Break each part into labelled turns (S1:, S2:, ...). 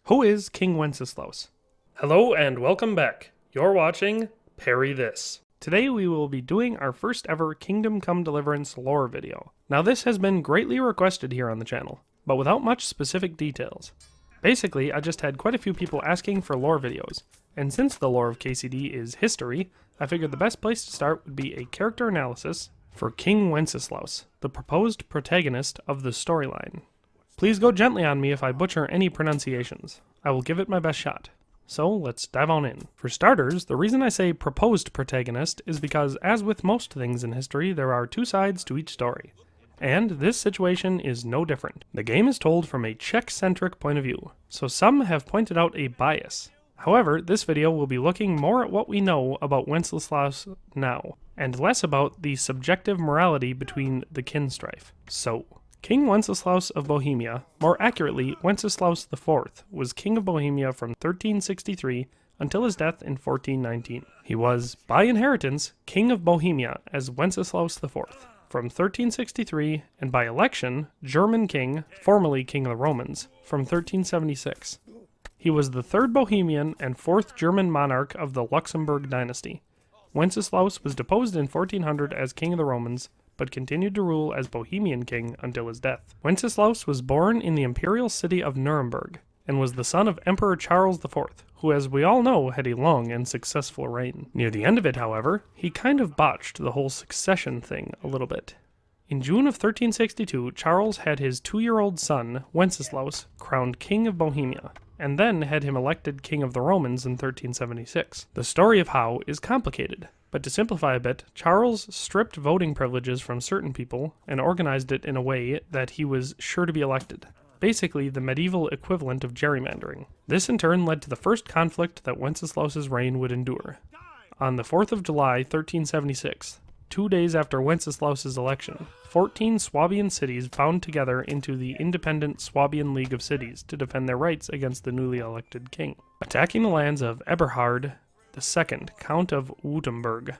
S1: Who is King Wenceslaus? Hello and welcome back. You're watching Parry This. Today we will be doing our first ever Kingdom Come Deliverance lore video. Now this has been greatly requested here on the channel, but without much specific details. Basically, I just had quite a few people asking for lore videos, and since the lore of KCD is history, I figured the best place to start would be a character analysis for King Wenceslaus, the proposed protagonist of the storyline. Please go gently on me if I butcher any pronunciations. I will give it my best shot. So let's dive on in. For starters, the reason I say proposed protagonist is because, as with most things in history, there are two sides to each story. And this situation is no different. The game is told from a Czech-centric point of view, so some have pointed out a bias. However, this video will be looking more at what we know about Wenceslaus now, and less about the subjective morality between the kin strife. So, King Wenceslas of Bohemia, more accurately Wenceslas IV, was king of Bohemia from 1363 until his death in 1419. He was, by inheritance, king of Bohemia as Wenceslas IV from 1363, and by election, German king, formerly king of the Romans, from 1376. He was the third Bohemian and fourth German monarch of the Luxembourg dynasty. Wenceslaus was deposed in 1400 as king of the Romans, but continued to rule as Bohemian king until his death. Wenceslaus was born in the imperial city of Nuremberg, and was the son of Emperor Charles IV, who, as we all know, had a long and successful reign. Near the end of it, however, he kind of botched the whole succession thing a little bit. In June of 1362, Charles had his 2-year-old son, Wenceslaus, crowned king of Bohemia, and then had him elected king of the Romans in 1376. The story of how is complicated, but to simplify a bit, Charles stripped voting privileges from certain people and organized it in a way that he was sure to be elected. Basically, the medieval equivalent of gerrymandering. This in turn led to the first conflict that Wenceslaus's reign would endure. On the 4th of July, 1376, 2 days after Wenceslaus's election, 14 Swabian cities bound together into the independent Swabian League of Cities to defend their rights against the newly elected king. Attacking the lands of Eberhard II, Count of Württemberg.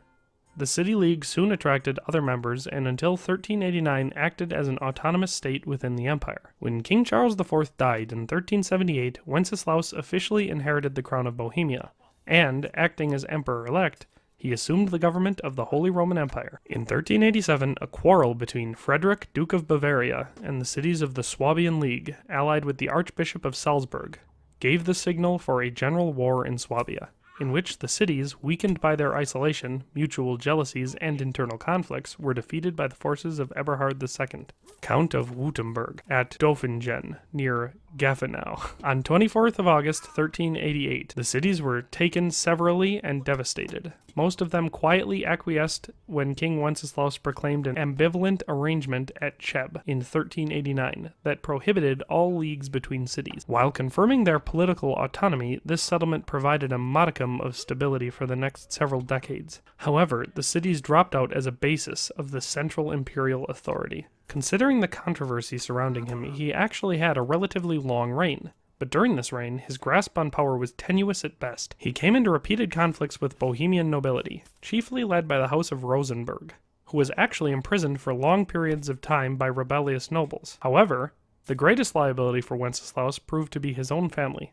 S1: The city league soon attracted other members and until 1389 acted as an autonomous state within the empire. When King Charles IV died in 1378, Wenceslaus officially inherited the crown of Bohemia, and, acting as emperor-elect, he assumed the government of the Holy Roman Empire. In 1387, a quarrel between Frederick, Duke of Bavaria, and the cities of the Swabian League, allied with the Archbishop of Salzburg, gave the signal for a general war in Swabia, in which the cities, weakened by their isolation, mutual jealousies, and internal conflicts, were defeated by the forces of Eberhard II, Count of Württemberg, at Döffingen, near Gaffenau. On 24th of August, 1388, the cities were taken severally and devastated. Most of them quietly acquiesced when King Wenceslaus proclaimed an ambivalent arrangement at Cheb in 1389 that prohibited all leagues between cities. While confirming their political autonomy, this settlement provided a modicum of stability for the next several decades. However, the cities dropped out as a basis of the central imperial authority. Considering the controversy surrounding him, he actually had a relatively long reign. But during this reign, his grasp on power was tenuous at best. He came into repeated conflicts with Bohemian nobility, chiefly led by the House of Rosenberg, who was actually imprisoned for long periods of time by rebellious nobles. However, the greatest liability for Wenceslaus proved to be his own family.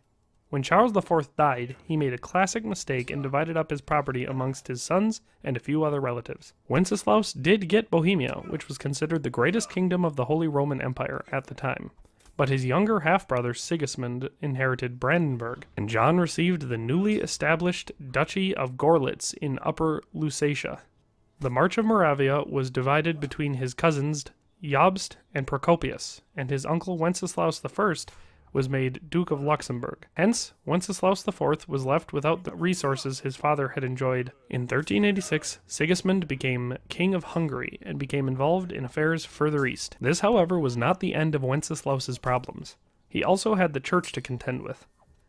S1: When Charles IV died, he made a classic mistake and divided up his property amongst his sons and a few other relatives. Wenceslaus did get Bohemia, which was considered the greatest kingdom of the Holy Roman Empire at the time. But his younger half-brother Sigismund inherited Brandenburg, and John received the newly established Duchy of Gorlitz in Upper Lusatia. The March of Moravia was divided between his cousins Jobst and Procopius, and his uncle Wenceslaus I was made Duke of Luxembourg. Hence, Wenceslaus IV was left without the resources his father had enjoyed. In 1386, Sigismund became King of Hungary and became involved in affairs further east. This, however, was not the end of Wenceslaus's problems. He also had the church to contend with.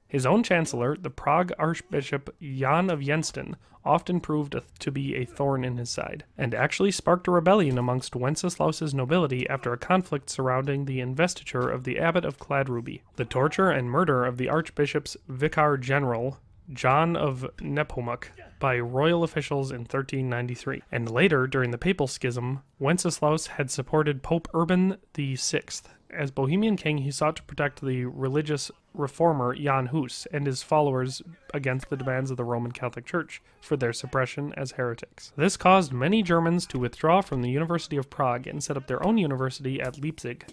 S1: His own chancellor, the Prague Archbishop Jan of Jensten, often proved to be a thorn in his side, and actually sparked a rebellion amongst Wenceslaus's nobility after a conflict surrounding the investiture of the abbot of Cladruby. The torture and murder of the archbishop's vicar general, John of Nepomuk by royal officials in 1393, and later, during the papal schism, Wenceslaus had supported Pope Urban VI. As Bohemian king, he sought to protect the religious reformer Jan Hus and his followers against the demands of the Roman Catholic Church for their suppression as heretics. This caused many Germans to withdraw from the University of Prague and set up their own university at Leipzig.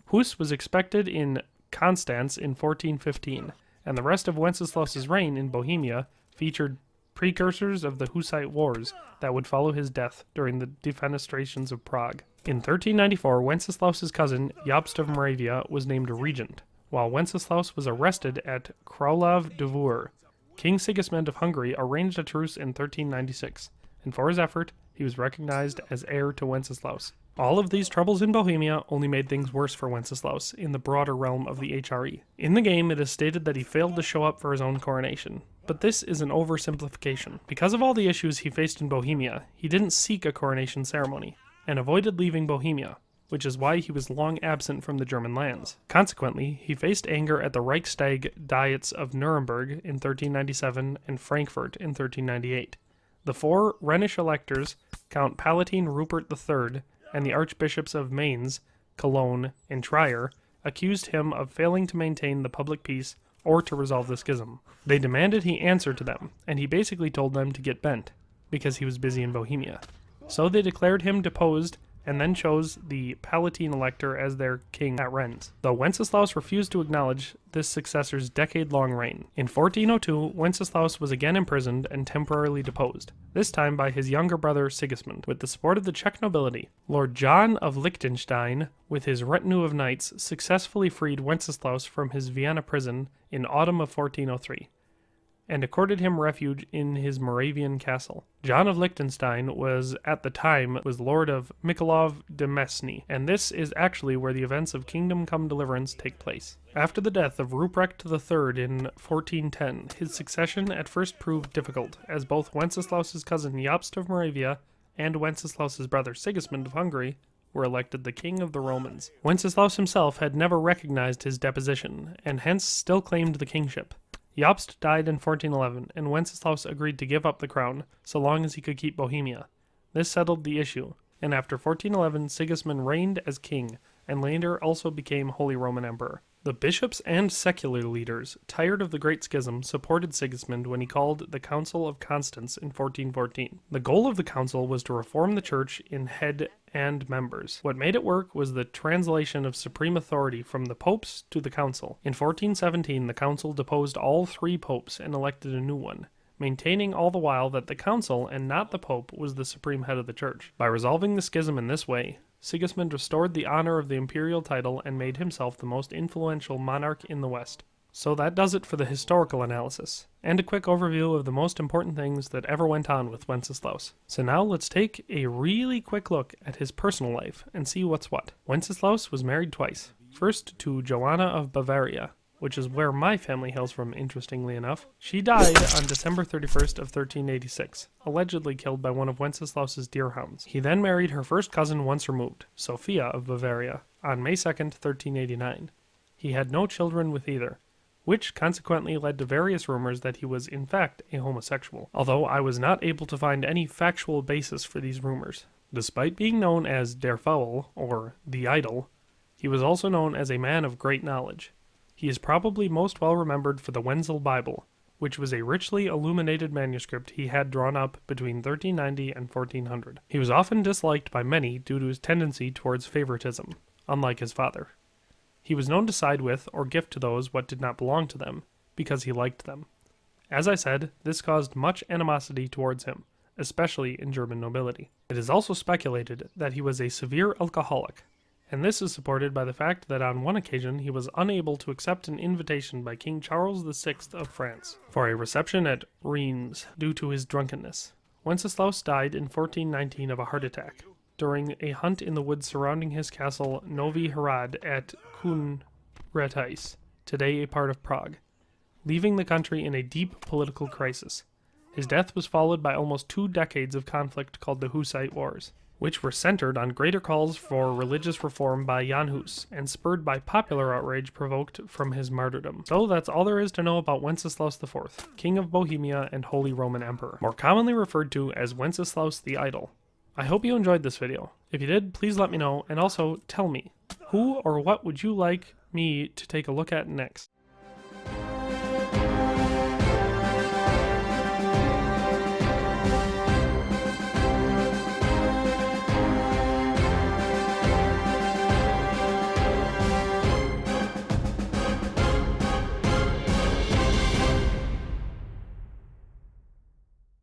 S1: Hus was expected in Constance in 1415, and the rest of Wenceslaus's reign in Bohemia featured precursors of the Hussite Wars that would follow his death during the defenestrations of Prague. In 1394, Wenceslaus's cousin, Jobst of Moravia, was named regent, while Wenceslaus was arrested at Králov Dvůr. King Sigismund of Hungary arranged a truce in 1396, and for his effort, he was recognized as heir to Wenceslaus. All of these troubles in Bohemia only made things worse for Wenceslaus in the broader realm of the HRE. In the game, it is stated that he failed to show up for his own coronation, but this is an oversimplification. Because of all the issues he faced in Bohemia, he didn't seek a coronation ceremony, and avoided leaving Bohemia, which is why he was long absent from the German lands. Consequently, he faced anger at the Reichstag Diets of Nuremberg in 1397 and Frankfurt in 1398. The four Rhenish electors, Count Palatine Rupert III, and the archbishops of Mainz, Cologne, and Trier, accused him of failing to maintain the public peace or to resolve the schism. They demanded he answer to them, and he basically told them to get bent, because he was busy in Bohemia. So they declared him deposed, and then chose the Palatine elector as their king at Rennes, though Wenceslaus refused to acknowledge this successor's decade-long reign. In 1402, Wenceslaus was again imprisoned and temporarily deposed, this time by his younger brother Sigismund. With the support of the Czech nobility, Lord John of Liechtenstein, with his retinue of knights, successfully freed Wenceslaus from his Vienna prison in autumn of 1403. And accorded him refuge in his Moravian castle. John of Liechtenstein was, at the time, Lord of Mikulov de Mesny, and this is actually where the events of Kingdom Come Deliverance take place. After the death of Ruprecht III in 1410, his succession at first proved difficult, as both Wenceslaus's cousin Jobst of Moravia and Wenceslaus's brother Sigismund of Hungary were elected the king of the Romans. Wenceslaus himself had never recognized his deposition, and hence still claimed the kingship. Jobst died in 1411, and Wenceslaus agreed to give up the crown, so long as he could keep Bohemia. This settled the issue, and after 1411 Sigismund reigned as king, and later also became Holy Roman Emperor. The bishops and secular leaders, tired of the Great Schism, supported Sigismund when he called the Council of Constance in 1414. The goal of the council was to reform the church in head and members. What made it work was the translation of supreme authority from the popes to the council. In 1417, the council deposed all three popes and elected a new one, maintaining all the while that the council and not the pope was the supreme head of the church. By resolving the schism in this way, Sigismund restored the honor of the imperial title and made himself the most influential monarch in the West. So that does it for the historical analysis, and a quick overview of the most important things that ever went on with Wenceslaus. So now let's take a really quick look at his personal life and see what's what. Wenceslaus was married twice. First to Joanna of Bavaria, which is where my family hails from, interestingly enough. She died on December 31st of 1386, allegedly killed by one of Wenceslaus's deerhounds. He then married her first cousin once removed, Sophia of Bavaria, on May 2nd, 1389. He had no children with either, which consequently led to various rumors that he was in fact a homosexual, although I was not able to find any factual basis for these rumors. Despite being known as Der Fowl, or the Idol, he was also known as a man of great knowledge. He is probably most well remembered for the Wenzel Bible, which was a richly illuminated manuscript he had drawn up between 1390 and 1400. He was often disliked by many due to his tendency towards favoritism, unlike his father. He was known to side with or gift to those what did not belong to them, because he liked them. As I said, this caused much animosity towards him, especially in German nobility. It is also speculated that he was a severe alcoholic, and this is supported by the fact that on one occasion he was unable to accept an invitation by King Charles VI of France for a reception at Reims due to his drunkenness. Wenceslaus died in 1419 of a heart attack during a hunt in the woods surrounding his castle Novi Hrad at Kunratis, today a part of Prague, leaving the country in a deep political crisis. His death was followed by almost 2 decades of conflict called the Hussite Wars. which were centered on greater calls for religious reform by Jan Hus, and spurred by popular outrage provoked from his martyrdom. So that's all there is to know about Wenceslas IV, King of Bohemia and Holy Roman Emperor, more commonly referred to as Wenceslaus the Idle. I hope you enjoyed this video. If you did, please let me know, and also tell me, who or what would you like me to take a look at next?